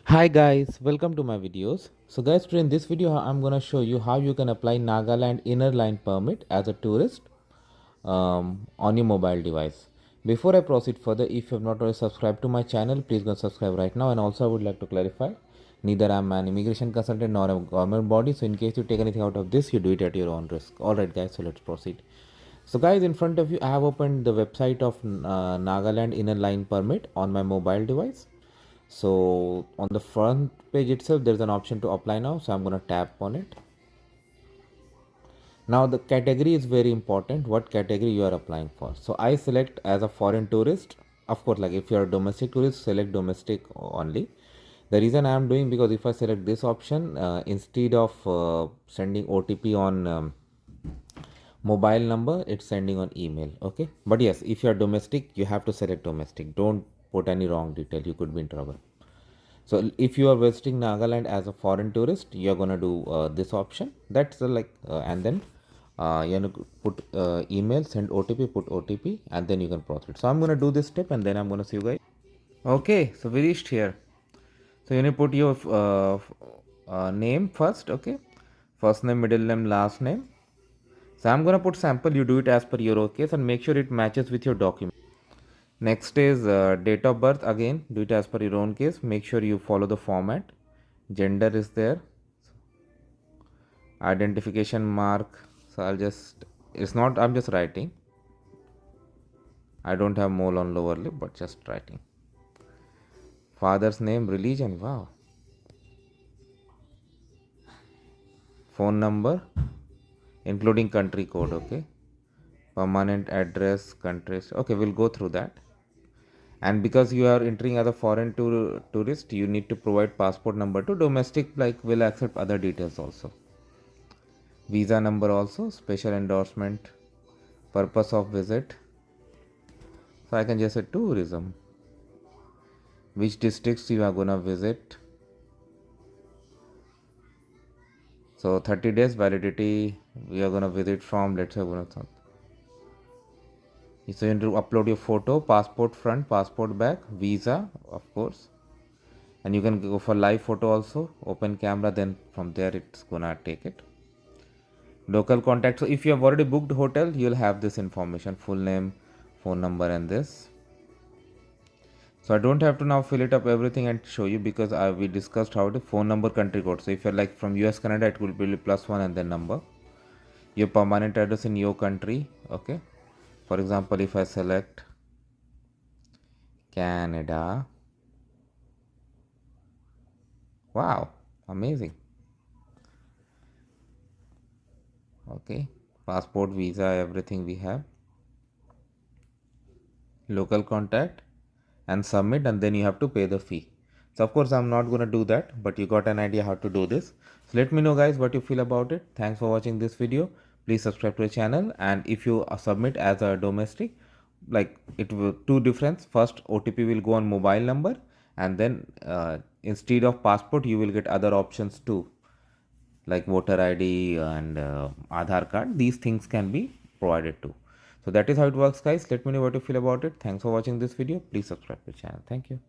Hi guys, welcome to my videos. So guys, today in this video I'm gonna show you how you can apply Nagaland Inner Line Permit as a tourist on your mobile device. Before I proceed further, if you have not already subscribed to my channel, please go subscribe right now. And also I would like to clarify, neither I'm an immigration consultant nor a government body. So in case you take anything out of this, you do it at your own risk. Alright guys, so let's proceed. So guys, in front of you, I have opened the website of Nagaland Inner Line Permit on my mobile device. So on the front page itself, there's an option to apply now. So I'm going to tap on it. Now the category is very important, what category you are applying for. So I select as a foreign tourist. Of course, like if you are a domestic tourist, select domestic only. The reason I am doing, because if I select this option, instead of sending OTP on mobile number, it's sending on email. Okay, but yes, if you are domestic, you have to select domestic. Don't put any wrong detail, you could be in trouble. So if you are visiting Nagaland as a foreign tourist, you're gonna do this option. That's and then you're gonna put email, send OTP, put OTP, and then you can proceed. So I'm gonna do this step, and then I'm gonna see you guys. Okay, so we reached here. So you need to put your name first. Okay, first name, middle name, last name. So I'm gonna put sample. You do it as per your case, and make sure it matches with your document. Next is date of birth. Again, do it as per your own case. Make sure you follow the format. Gender is there. Identification mark. So I'm just writing. I don't have mole on lower lip, but just writing. Father's name, religion. Wow. Phone number, including country code. Okay. Permanent address, countries. Okay, we'll go through that. And because you are entering as a foreign tourist, you need to provide passport number. To domestic, like, will accept other details also. Visa number also, special endorsement, purpose of visit. So I can just say tourism. Which districts you are gonna visit. So 30 days validity, we are gonna visit from, let's say, so you need to upload your photo, passport front, passport back, visa, of course. And you can go for live photo also, open camera, then from there it's gonna take it. Local contact. So if you have already booked hotel, you'll have this information, full name, phone number, and this. So I don't have to now fill it up everything and show you, because we discussed how to phone number, country code. So if you're like from US, Canada, it will be +1 and then number. Your permanent address in your country. Okay. For example, if I select Canada. Wow, amazing. Okay. Passport, visa, everything we have. Local contact, and submit, and then you have to pay the fee. So of course I'm not going to do that, but you got an idea how to do this. So let me know guys what you feel about it. Thanks for watching this video. Please subscribe to the channel, and if you submit as a domestic, like, it will two difference. First, OTP will go on mobile number, and then instead of passport you will get other options too, like voter ID and Aadhaar card. These things can be provided too. So that is how it works guys. Let me know what you feel about it. Thanks for watching this video. Please subscribe to the channel. Thank you.